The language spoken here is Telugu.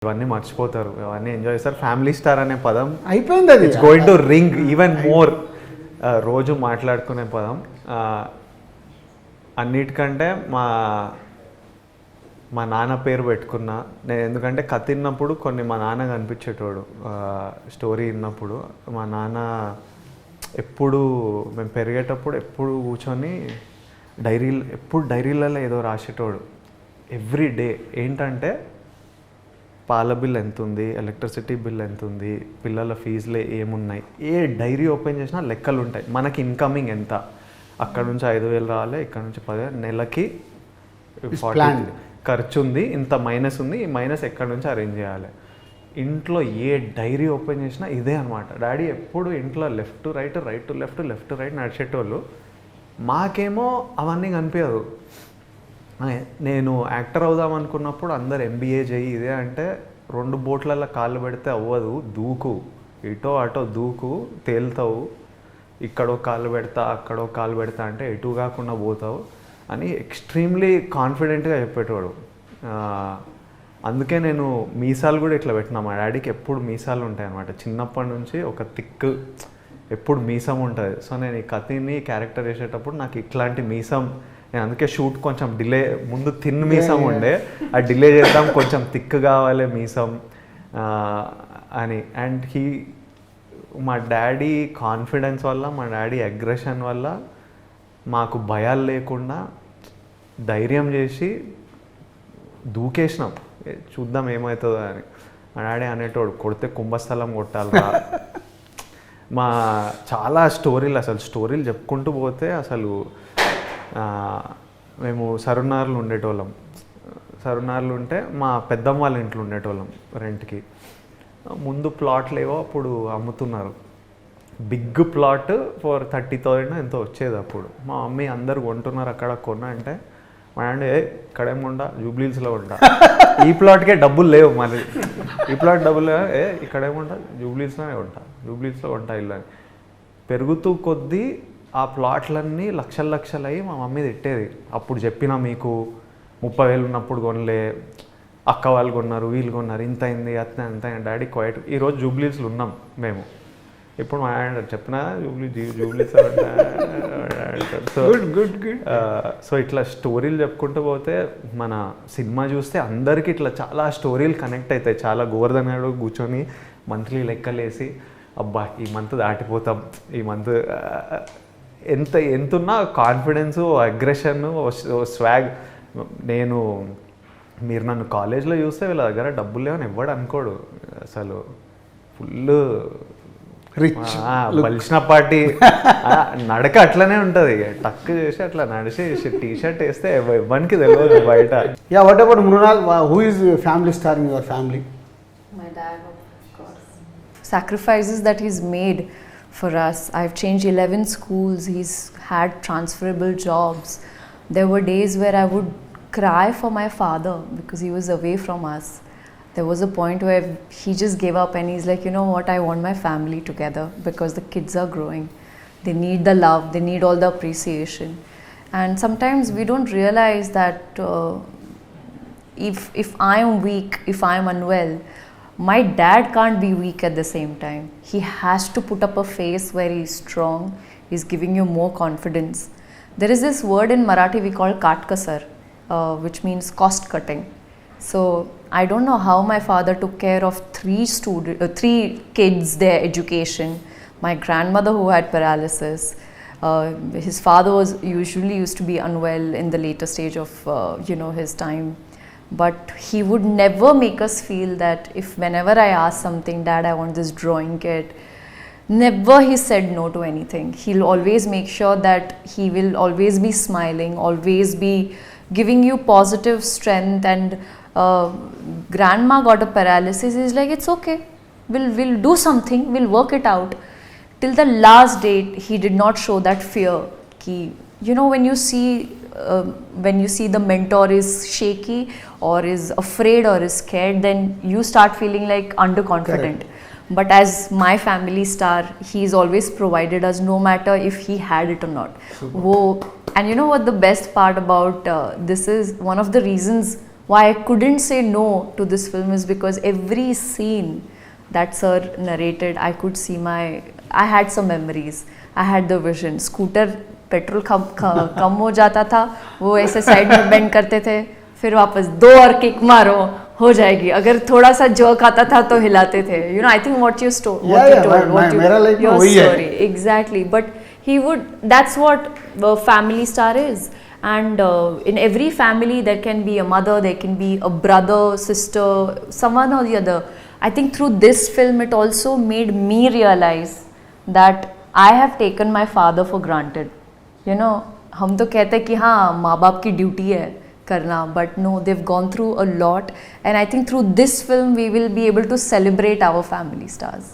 ఇవన్నీ మర్చిపోతారు, అవన్నీ ఎంజాయ్ చేస్తారు. ఫ్యామిలీ స్టార్ అనే పదం అయిపోయింది, అది it's going to ring even more. రోజు మాట్లాడుకునే పదం. అన్నిటికంటే మా నాన్న పేరు పెట్టుకున్నా నేను, ఎందుకంటే కథ విన్నప్పుడు కొన్ని మా నాన్న కనిపించేటోడు. స్టోరీ విన్నప్పుడు మా నాన్న ఎప్పుడు మేము పెరిగేటప్పుడు ఎప్పుడు కూర్చొని డైరీలలో ఏదో రాసేటోడు ఎవ్రీ డే. ఏంటంటే పాల బిల్ ఎంత ఉంది, ఎలక్ట్రిసిటీ బిల్ ఎంత ఉంది, పిల్లల ఫీజులే ఏమున్నాయి, ఏ డైరీ ఓపెన్ చేసినా లెక్కలు ఉంటాయి. మనకి ఇన్కమింగ్ ఎంత, అక్కడ నుంచి 5,000 రావాలి, ఇక్కడ నుంచి 10,000, నెలకి 40 ఖర్చు ఉంది, ఇంత మైనస్ ఉంది, ఈ మైనస్ ఎక్కడి నుంచి అరేంజ్ చేయాలి. ఇంట్లో ఏ డైరీ ఓపెన్ చేసినా ఇదే అనమాట. డాడీ ఎప్పుడు ఇంట్లో left to right, right to left, left to right నడిచేటోళ్ళు. మాకేమో అవన్నీ కనిపించదు. నేను యాక్టర్ అవుదాం అనుకున్నప్పుడు అందరు ఎంబీఏ చేయి ఇదే అంటే, 2 బోట్లలో కాళ్ళు పెడితే అవ్వదు, దూకు, ఇటో అటో దూకు, తేలుతావు, ఇక్కడో కాళ్ళు పెడతా అక్కడో కాళ్ళు పెడతా అంటే ఎటు కాకుండా పోతావు అని ఎక్స్ట్రీమ్లీ కాన్ఫిడెంట్గా చెప్పేటోడు. అందుకే నేను మీసాలు కూడా ఇట్లా పెట్టినా. మా డాడీకి ఎప్పుడు మీసాలు ఉంటాయి అన్నమాట, చిన్నప్పటి నుంచి ఒక థిక్ ఎప్పుడు మీసం ఉంటుంది. సో నేను ఈ కథని క్యారెక్టర్ వేసేటప్పుడు నాకు ఇట్లాంటి మీసం, నేను అందుకే షూట్ కొంచెం డిలే, ముందు థిన్ మీసం ఉండే, అది డిలే చేద్దాం, కొంచెం థిక్ కావాలి మీసం అని. అండ్ మా డాడీ కాన్ఫిడెన్స్ వల్ల, మా డాడీ అగ్రెషన్ వల్ల మాకు భయాలు లేకుండా ధైర్యం చేసి దూకేసినాం, చూద్దాం ఏమవుతుందో అని. మా డాడీ అనేటోడు, కొడితే కుంభస్థలం కొట్టాలిరా. చాలా స్టోరీలు చెప్పుకుంటూ పోతే అసలు మేము సరునార్లు ఉండేటోళ్ళం. సరునార్లు ఉంటే మా పెద్దమ్మ వాళ్ళ ఇంట్లో ఉండేటోళ్ళం రెంట్కి. ముందు ప్లాట్లు ఏవో అప్పుడు అమ్ముతున్నారు, బిగ్ ప్లాట్ ఫర్ 30,000 ఎంతో వచ్చేది అప్పుడు. మా మమ్మీ అందరు కొంటున్నారు అక్కడ, కొన్నా అంటే మా డాడీ ఇక్కడేం కొంటా, జూబ్లీహిల్స్లో ఉంటా, ఈ ప్లాట్కే డబ్బులు లేవు, మళ్ళీ ఈ ప్లాట్ డబ్బులు లేవు, ఇక్కడేముంటా, జూబ్లీహిల్స్లోనే జూబ్లీహిల్స్లో ఉంటా ఇల్లు అని. పెరుగుతూ కొద్దీ ఆ ప్లాట్లన్నీ లక్షలు అయ్యి మా మమ్మీ తిట్టేది. అప్పుడు చెప్పినా మీకు 30,000 ఉన్నప్పుడు కొనలే, అక్క వాళ్ళు కొన్నారు, వీళ్ళు కొన్నారు, ఇంత అయింది అంత డాడీ క్వైట్. ఈరోజు జూబ్లీహిల్స్లో ఉన్నాం మేము. ఇప్పుడు మా డాడీ చెప్పినా జూబ్లీహిల్స్ సో ఇట్లా స్టోరీలు చెప్పుకుంటూ పోతే, మన సినిమా చూస్తే అందరికీ ఇట్లా చాలా స్టోరీలు కనెక్ట్ అవుతాయి. చాలా గోవర్ధన్ గారు కూర్చొని మంత్లీ లెక్కలేసి, అబ్బా ఈ మంత్ దాటిపోతాం, ఈ మంత్ ఎంతున్నా కాన్ఫిడెన్సు, అగ్రెషన్, స్వాగ్. మీరు నన్ను కాలేజ్లో చూస్తే వీళ్ళ దగ్గర డబ్బులు లేవని ఎవ్వడు అనుకోడు అసలు. ఫుల్ రిచ్ బలిసిన పార్టీ నడక అట్లనే ఉంటుంది. టక్ చేసి అట్లా నడిచి టీ-షర్ట్ వేస్తే ఎవరికి తెలియదు బయట. Yeah, what about Mrunal? Who is family star in your family? My dad, of course. Sacrifices that he's made for us. I've changed 11 schools. He's had transferable jobs. There were days where I would cry for my father because he was away from us. There was a point where he just gave up and he's like, you know what, I want my family together because the kids are growing. They need the love, they need all the appreciation. And sometimes we don't realize that if I am weak, if I am unwell, my dad can't be weak at the same time. He has to put up a face where he's strong, he's giving you more confidence. There is this word in Marathi we call katkasar, which means cost cutting. So I don't know how my father took care of 3 kids, their education. My grandmother who had paralysis. His father usually used to be unwell in the later stage of his time. But he would never make us feel that if whenever I ask something, Dad, I want this drawing kit, never he said no to anything. He'll always make sure that he will always be smiling, always be giving you positive strength. And grandma got a paralysis. He's like, it's okay, we'll do something, we'll work it out. Till the last date, he did not show that fear. When you see the mentor is shaky or is afraid or is scared, then you start feeling like underconfident. Correct. But as my family star, he's always provided us, no matter if he had it or not. And you know what the best part about this is? One of the reasons why I couldn't say no to this film is because every scene that sir narrated, I could see I had some memories. I had the vision. Scooter petrol कम हो जाता था, वो ऐसे साइड में बेंड करते थे, फिर वापस 2 और किक मारो हो जाएगी. अगर थोड़ा सा जर्क आता था तो हिलाते थे. You know, I think what you told, मेरा लाइफ में your वही है. story exactly. But he would. That's what a family star is. And in every family there can be a mother, there can be a brother, sister, someone or the other. I think through this film it also made me realize that I have taken my father for granted. You know, हम तो कहते हैं कि हाँ माँ बाप की ड्यूटी है करना, but no, they've gone through a lot, and I think through this film we will be able to celebrate our family stars.